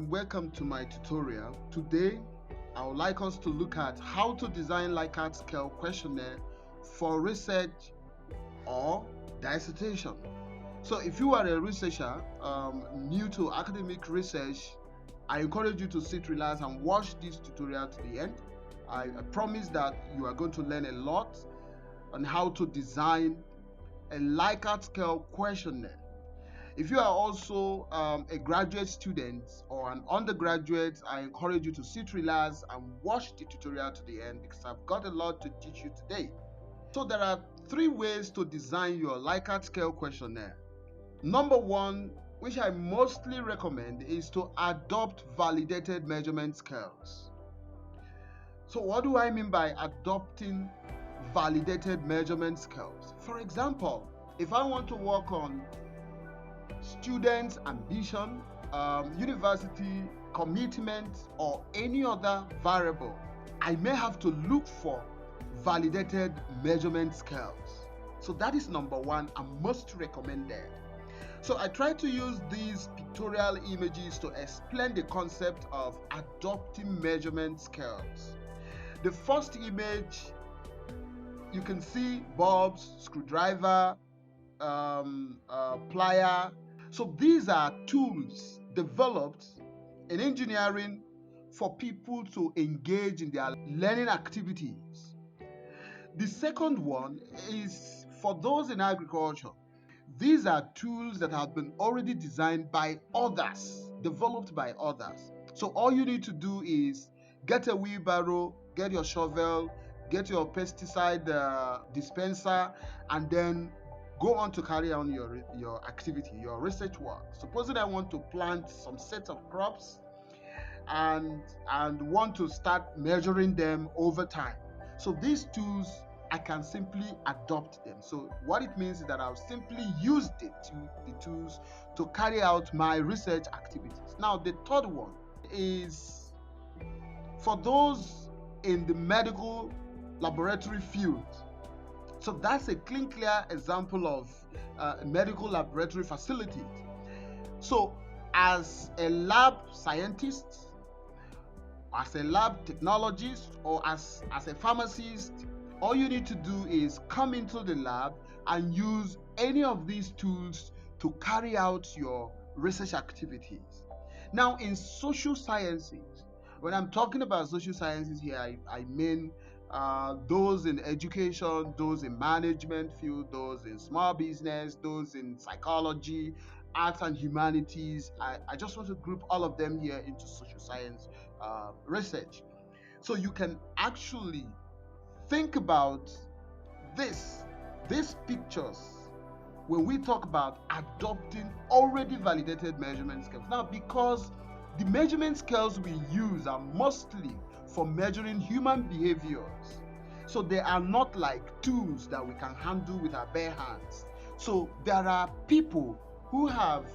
and welcome to my tutorial. Today I would like us to look at how to design Likert Scale questionnaire for research or dissertation. So if you are a researcher new to academic research, I encourage you to sit, relax and watch this tutorial to the end. I promise that you are going to learn a lot on how to design a Likert Scale questionnaire. If you are also a graduate student or an undergraduate, I encourage you to sit, relax and watch the tutorial to the end because I've got a lot to teach you today. So there are 3 ways to design your Likert Scale questionnaire. Number 1, which I mostly recommend, is to adopt validated measurement scales. So what do I mean by adopting validated measurement scales? For example, if I want to work on students' ambition, university commitment, or any other variable, I may have to look for validated measurement scales. So that is number 1 and most recommended. So I try to use these pictorial images to explain the concept of adopting measurement scales. The first image, you can see bulbs, screwdriver, plier. So these are tools developed in engineering for people to engage in their learning activities. The second one is for those in agriculture. These are tools that have been already designed by others, developed by others. So all you need to do is get a wheelbarrow, get your shovel, get your pesticide dispenser, and then go on to carry on your activity, your research work. Supposing I want to plant some set of crops and want to start measuring them over time. So these tools, I can simply adopt them. So what it means is that I'll simply use the tools to carry out my research activities. Now the third one is for those in the medical laboratory field. So that's a clear example of medical laboratory facilities. So as a lab scientist, as a lab technologist, or as a pharmacist, all you need to do is come into the lab and use any of these tools to carry out your research activities. Now in social sciences, when I'm talking about social sciences here, I mean those in education, those in management field, those in small business, those in psychology, arts and humanities. I just want to group all of them here into social science research. So you can actually think about these pictures when we talk about adopting already validated measurement scales. Now, because the measurement scales we use are mostly for measuring human behaviors, so they are not like tools that we can handle with our bare hands. So there are people who have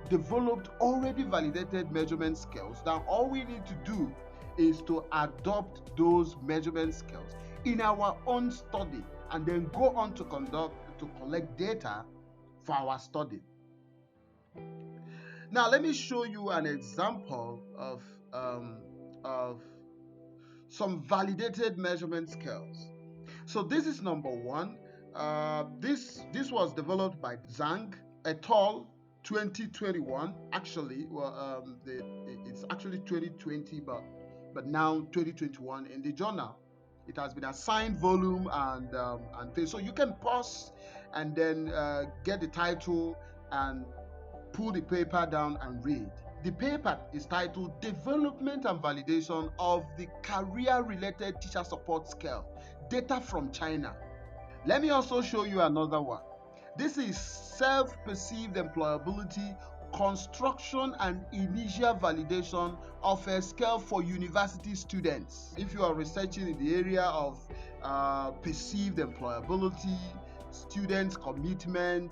developed already validated measurement scales. Now all we need to do is to adopt those measurement scales in our own study and then go on to collect data for our study. Now let me show you an example of some validated measurement scales. So this is number 1. This was developed by Zhang et al. 2021. Actually, it's actually 2020, but now 2021 in the journal. It has been assigned volume and things. So you can pause and then get the title and pull the paper down and read. The paper is titled Development and Validation of the Career-Related Teacher Support Scale, Data from China. Let me also show you another one. This is Self-Perceived Employability, Construction and Initial Validation of a Scale for University Students. If you are researching in the area of perceived employability, students' commitment,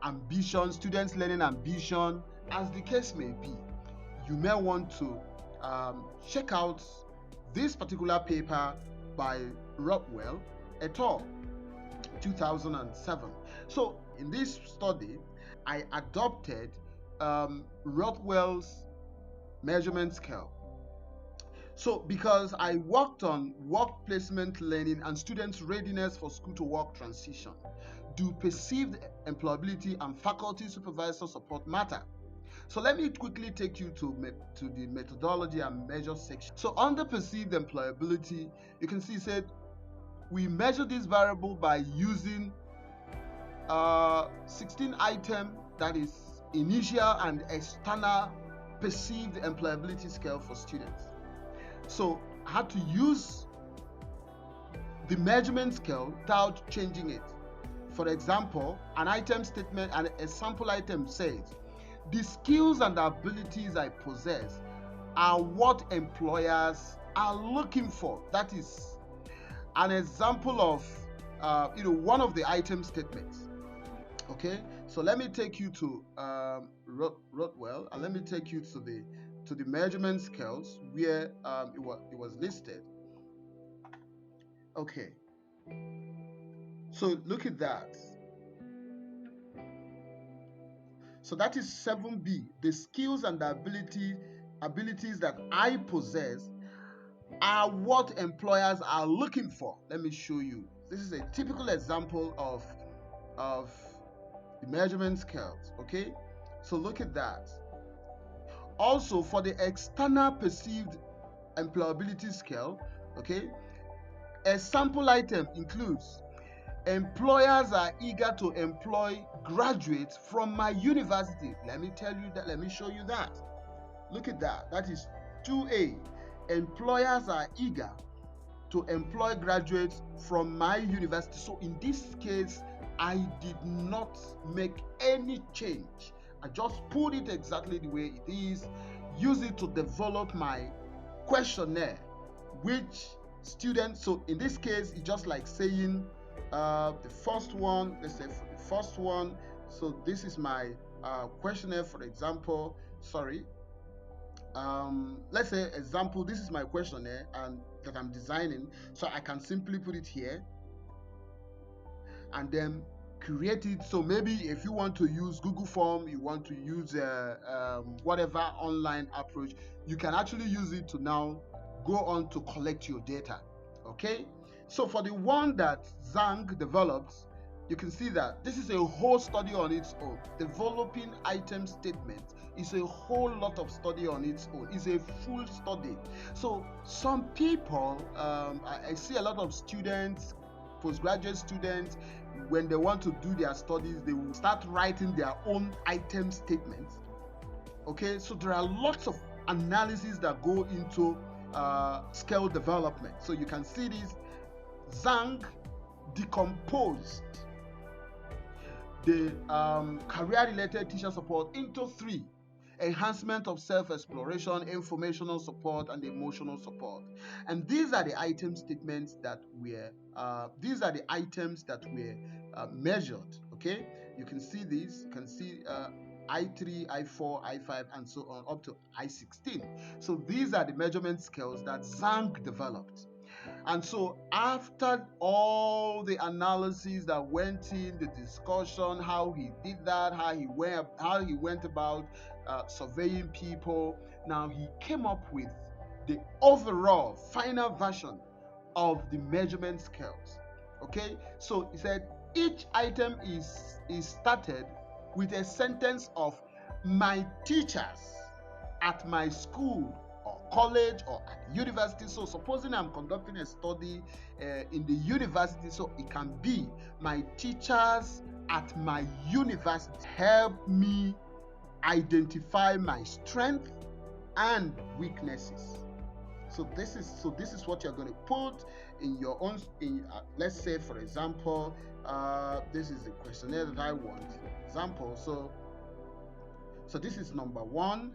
ambition, students' learning ambition, as the case may be, you may want to check out this particular paper by Rothwell et al. 2007. So in this study, I adopted Rothwell's measurement scale. So because I worked on work placement learning and students' readiness for school to work transition, do perceived employability and faculty supervisor support matter? So let me quickly take you to the methodology and measure section. So under perceived employability, you can see it said we measure this variable by using 16 item, that is initial and external perceived employability scale for students. So I had to use the measurement scale without changing it. For example, an item statement and a sample item says, the skills and abilities I possess are what employers are looking for. That is an example of one of the item statements. Okay, so let me take you to Rotwell, and let me take you to the measurement scales where it was listed. Okay, so look at that. So that is 7B. The skills and the abilities that I possess are what employers are looking for. Let me show you. This is a typical example of the measurement scales. Okay, so look at that. Also, for the external perceived employability scale, okay, a sample item includes employers are eager to employ graduates from my university. Let me tell you that. Let me show you that. Look at that. That is 2A. Employers are eager to employ graduates from my university. So in this case, I did not make any change. I just put it exactly the way it is, use it to develop my questionnaire, which students, so in this case, it's just like saying the first one, let's say for the first one, so this is my questionnaire, for example, let's say example, this is my questionnaire and that I'm designing, so I can simply put it here and then create it. So maybe if you want to use Google Form, you want to use whatever online approach, you can actually use it to now go on to collect your data. Okay, so for the one that Zhang developed, you can see that this is a whole study on its own. Developing item statements is a whole lot of study on its own. It's a full study. So some people, I see a lot of students, postgraduate students, when they want to do their studies, they will start writing their own item statements. Okay, so there are lots of analysis that go into scale development. So you can see this. Zhang decomposed the career-related teacher support into 3: enhancement of self-exploration, informational support, and emotional support. And these are the item statements that were measured. Okay, you can see this. You can see I3, I4, I5, and so on up to I16. So these are the measurement scales that Zhang developed. And so after all the analysis that went in, the discussion, how he did that, how he went about surveying people, now he came up with the overall final version of the measurement scales. Okay, so he said each item is started with a sentence of my teachers at my school or college or at university. So supposing I'm conducting a study in the university, so it can be my teachers at my university help me identify my strength and weaknesses. So this is what you're going to put in your own let's say, for example, this is the questionnaire that I want, for example. So this is number 1.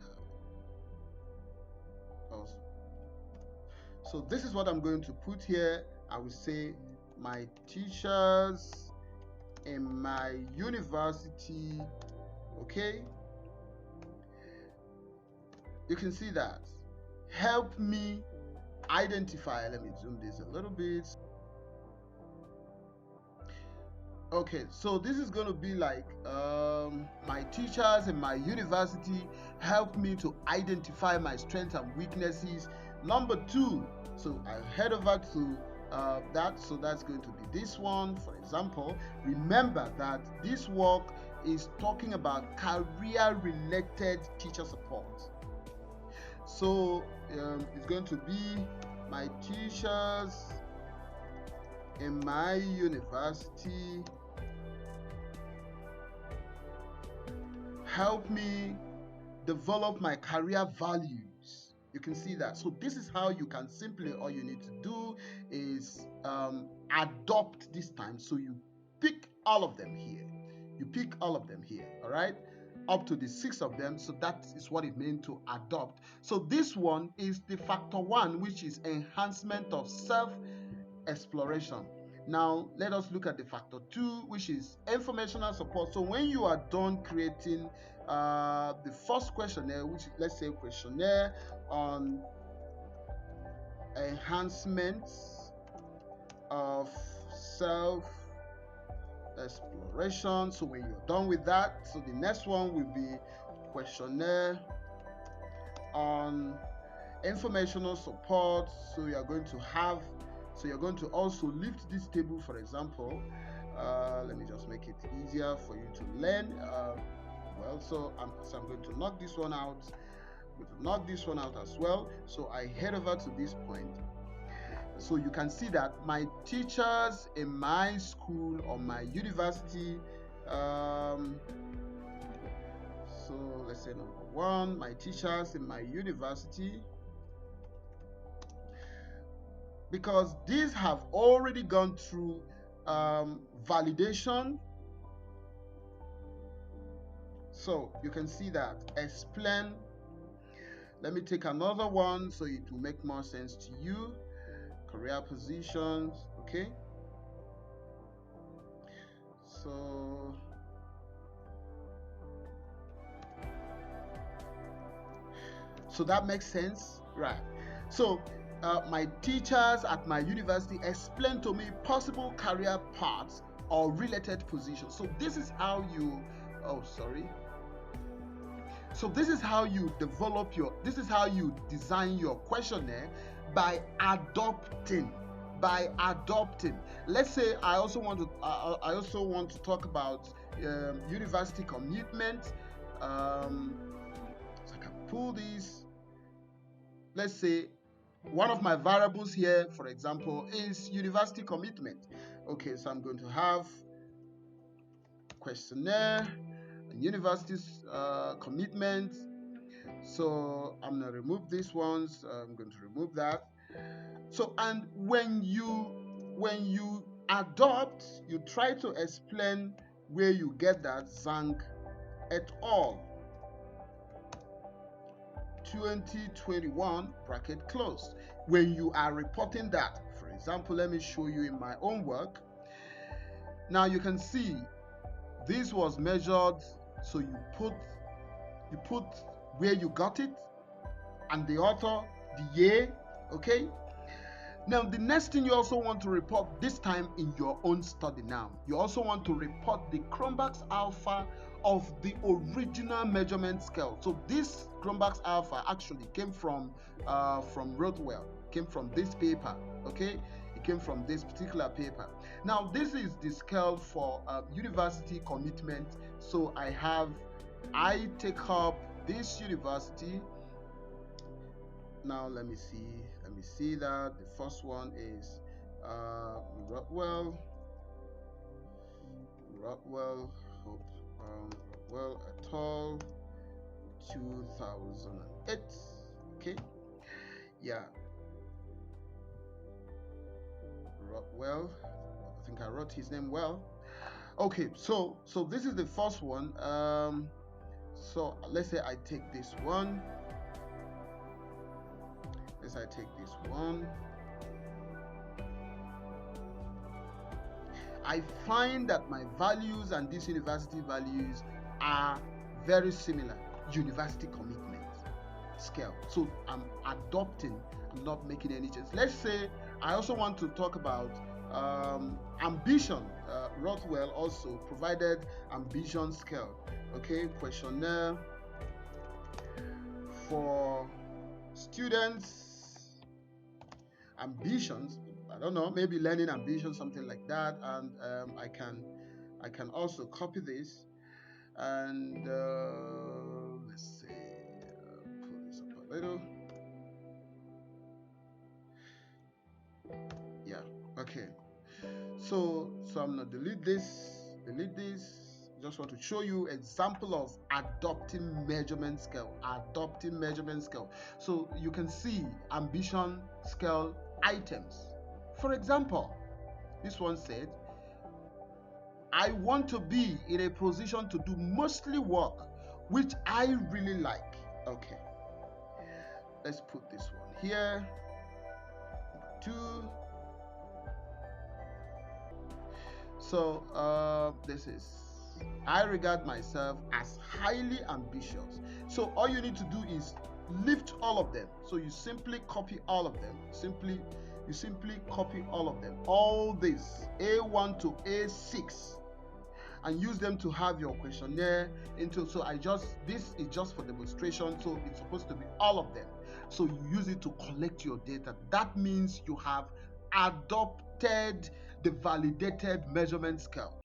So this is what I'm going to put here. I will say my teachers in my university. Okay, you can see that help me identify. Let me zoom this a little bit. Okay, so this is going to be like my teachers in my university help me to identify my strengths and weaknesses. Number 2, so I head over to that, so that's going to be this one. For example, remember that this work is talking about career-related teacher support. So it's going to be my teachers in my university help me develop my career values. You can see that. So this is how you can simply, all you need to do is adopt this time. So you pick all of them here. You pick all of them here, all right? Up to the 6 of them. So that is what it means to adopt. So this one is the factor 1, which is enhancement of self-exploration. Now let us look at the factor 2, which is informational support. So when you are done creating the first questionnaire, which is, let's say, questionnaire on enhancements of self-exploration. So when you're done with that, so the next one will be questionnaire on informational support. So you're going to also lift this table, for example. Let me just make it easier for you to learn. So I'm going to knock this one out. I'm going to knock this one out as well. So I head over to this point. So you can see that my teachers in my school or my university, so let's say number 1, my teachers in my university, because these have already gone through validation. So you can see that explain. Let me take another one so it will make more sense to you. Career positions, okay? So that makes sense, right? So my teachers at my university explain to me possible career paths or related positions. So this is how you So this is how you develop this is how you design your questionnaire, by adopting. Let's say I also want to talk about university commitment. So I can pull these. Let's say one of my variables here, for example, is university commitment. Okay, so I'm going to have questionnaire and university's commitment. So I'm going to remove these ones. I'm going to remove that. So, and when you adopt, you try to explain where you get that. Zhang et al. 2021 bracket closed. When you are reporting that, for example, let me show you in my own work. Now you can see this was measured. So you put where you got it and the author, the year, okay? Now the next thing you also want to report, this time in your own study, now you also want to report the Cronbach's alpha of the original measurement scale. So this Cronbach's alpha actually came from Rothwell, came from this paper, okay? It came from this particular paper. Now this is the scale for university commitment. So I take up this university. Now let me see that the first one is Rothwell et al. 2008. Okay, yeah, Rothwell. I think I wrote his name well. Okay, so this is the first one. So let's say I take this one. I find that my values and this university values are very similar. University commitment scale. So I'm adopting, I'm not making any changes. Let's say I also want to talk about ambition. Rothwell also provided ambition scale. Okay, questionnaire for students' ambitions. I don't know, maybe learning ambition, something like that. And I can also copy this and let's see, pull this up a little. Yeah, okay. So I'm gonna delete this. Just want to show you example of adopting measurement scale. So you can see ambition scale items. For example, this one said, I want to be in a position to do mostly work which I really like. Okay, let's put this one here. 2. So this is, I regard myself as highly ambitious. So all you need to do is lift all of them. So you simply copy all of them. You simply copy all of them. All this A1 to A6, and use them to have your questionnaire into. So this is just for demonstration. So it's supposed to be all of them. So you use it to collect your data. That means you have adopted the validated measurement scale.